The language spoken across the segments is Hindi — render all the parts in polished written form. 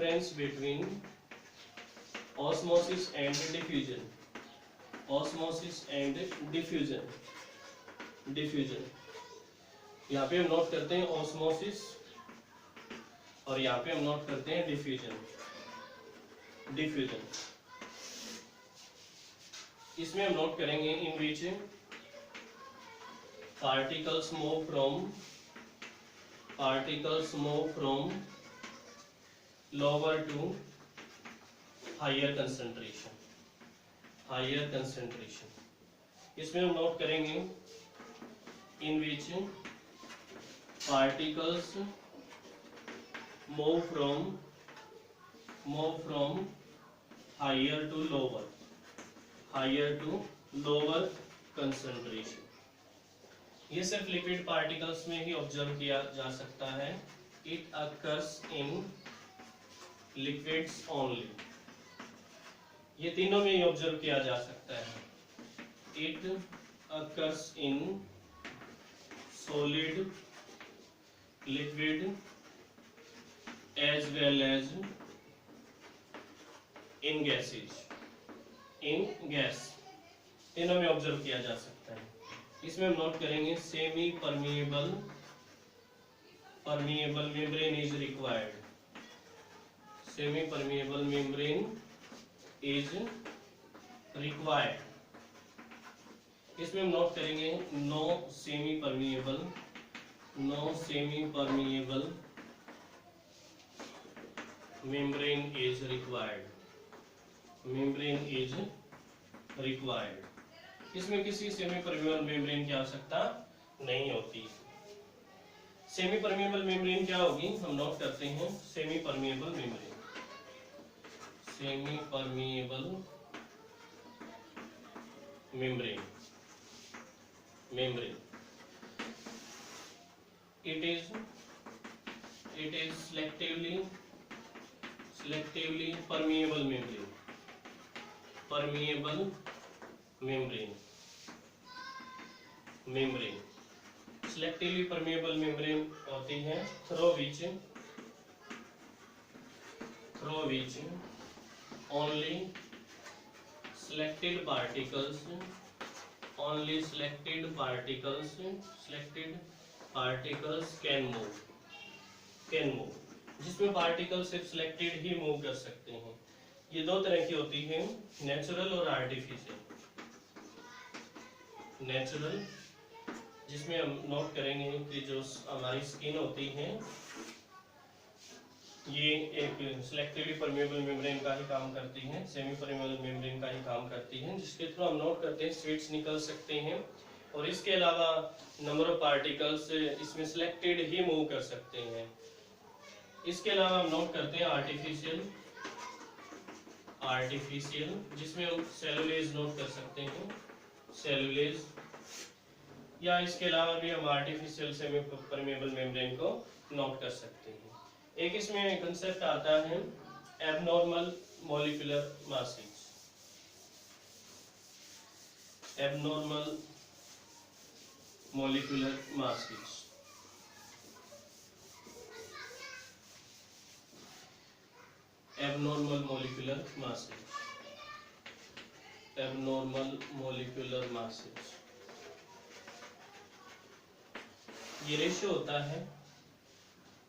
difference between osmosis and diffusion. Osmosis and diffusion. Diffusion. यहाँ पे हम नोट करते हैं osmosis और यहाँ पे हम नोट करते हैं diffusion. Diffusion. इसमें हम नोट करेंगे in which particles move from lower to higher concentration. Higher concentration. इसमें हम नोट करेंगे in which particles move from higher to lower concentration. ये सिर्फ लिक्विड पार्टिकल्स में ही ऑब्जर्व किया जा सकता है. It occurs in liquids only. ये तीनों में ही ऑब्जर्व किया जा सकता है. It occurs in solid, liquid as well as in gases. इन गैस तीनों में ऑब्जर्व किया जा सकता है. इसमें हम नोट करेंगे semi permeable membrane is required. Semi permeable membrane is required. इसमें हम नोट करेंगे no semi permeable membrane is required. इसमें किसी सेमी परमिएबल मेम्ब्रेन की आवश्यकता नहीं होती. सेमी परमिएबल मेम्ब्रेन क्या होगी हम नोट करते हैं. Semi permeable membrane it is selectively permeable membrane. Selectively permeable membrane होती है through which only selected particles can move. जिसमें पार्टिकल सिर्फ सिलेक्टेड ही मूव कर सकते हैं. ये दो तरह की होती हैं, नेचुरल और आर्टिफिशियल. नेचुरल जिसमें हम नोट करेंगे कि जो हमारी स्किन होती है ये एक सिलेक्टिवली परमिएबल मेम्ब्रेन का ही काम करती है, सेमी परमिएबल मेम्ब्रेन का ही काम करती है, जिसके थ्रू हम नोट करते हैं स्वीट्स निकल सकते हैं. और इसके अलावा नंबर ऑफ पार्टिकल्स इसमें सिलेक्टेड ही मूव कर सकते हैं. इसके अलावा हम नोट करते हैं आर्टिफिशियल जिसमें हम सेलुलेज नोट कर सकते हैं. सेलुलेज या इसके अलावा भी हम आर्टिफिशियल सेमी परमिएबल मेम्ब्रेन को नोट कर सकते हैं. एक इसमें कंसेप्ट आता है abnormal molecular masses. Abnormal molecular masses. abnormal molecular masses. ये रेशियो होता है.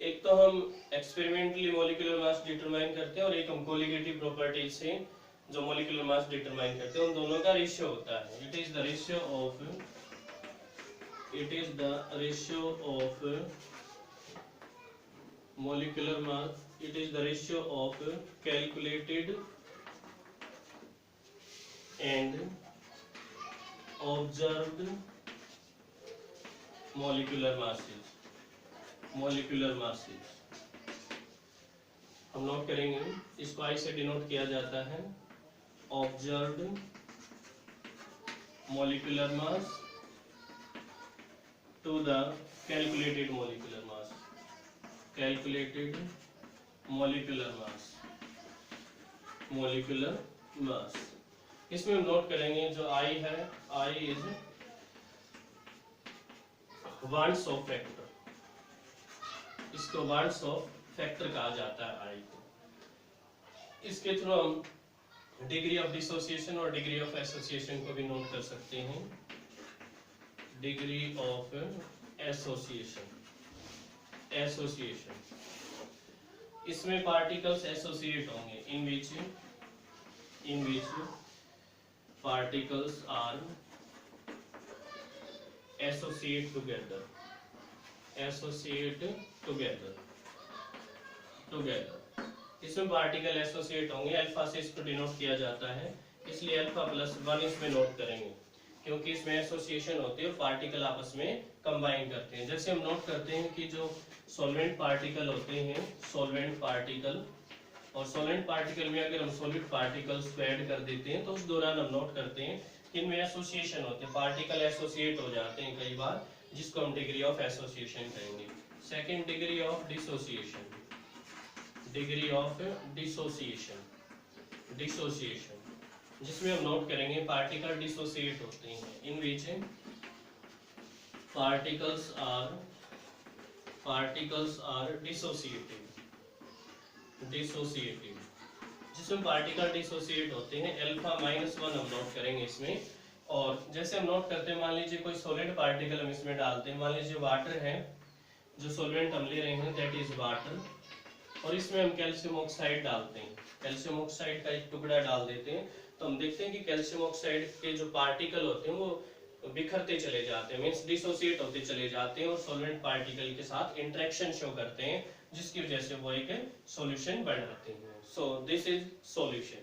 एक तो हम एक्सपेरिमेंटली मॉलिक्यूलर मास डिटरमाइन करते हैं और एक हम कोलिगेटिव प्रॉपर्टीज से जो मॉलिक्यूलर मास डिटरमाइन करते हैं, उन दोनों का रेशियो होता है. It is the ratio of molecular mass. It is the ratio of calculated and observed molecular masses. हम नोट करेंगे इसको I से डिनोट किया जाता है observed molecular mass to the calculated molecular mass. इसमें हम नोट करेंगे जो I है, I is wants of factor. इसको वांट्स ऑफ फैक्टर कहा जाता है I को. इसके थ्रू हम डिग्री ऑफ डिसोसिएशन और डिग्री ऑफ एसोसिएशन को भी नोट कर सकते हैं। डिग्री ऑफ एसोसिएशन, इसमें पार्टिकल्स एसोसिएट होंगे इन विच पार्टिकल्स आर एसोसिएट टुगेदर इसमें पार्टिकल एसोसिएट होंगे। अल्फा से इसको डिनोट किया जाता है, इसलिए अल्फा प्लस 1 इसमें नोट करेंगे, क्योंकि इसमें एसोसिएशन होती है और पार्टिकल आपस में कंबाइन करते हैं। जैसे हम नोट करते हैं कि जो सॉल्वेंट पार्टिकल होते हैं, सॉल्वेंट पार्टिकल, और सॉल्वेंट पार्टिकल में अगर हम सॉलिड पार्टिकल्स को ऐड कर देते हैं तो उस दौरान हम नोट करते हैं कि इनमें एसोसिएशन होते हैं, पार्टिकल एसोसिएट हो जाते हैं कई बार, जिसको हम डिग्री ऑफ एसोसिएशन कहेंगे। सेकेंड, डिग्री ऑफ डिसोसिएशन, जिसमें हम नोट करेंगे पार्टिकल डिसोसिएट होते हैं, इन विच पार्टिकल्स आर डिसोसिएटिव, जिसमें पार्टिकल डिसोसिएट होते हैं। अल्फा -1 हम नोट करेंगे इसमें। और जैसे हम नोट करते हैं, मान लीजिए कोई सॉलिड पार्टिकल हम इसमें डालते हैं, मान लीजिए वाटर है, जो सॉल्वेंट हम ले रहे हैं दैट इज वाटर, और इसमें हम कैल्शियम ऑक्साइड डालते हैं, कैल्शियम ऑक्साइड का एक टुकड़ा डाल देते हैं, तो हम देखते हैं कि कैल्शियम ऑक्साइड के जो पार्टिकल होते हैं वो बिखरते चले जाते हैं, मींस डिसोसिएट होते चले जाते हैं और सॉल्वेंट पार्टिकल के साथ इंटरेक्शन शो करते हैं, जिसकी वजह से वो एक सॉल्यूशन बनाते हैं। So this is solution.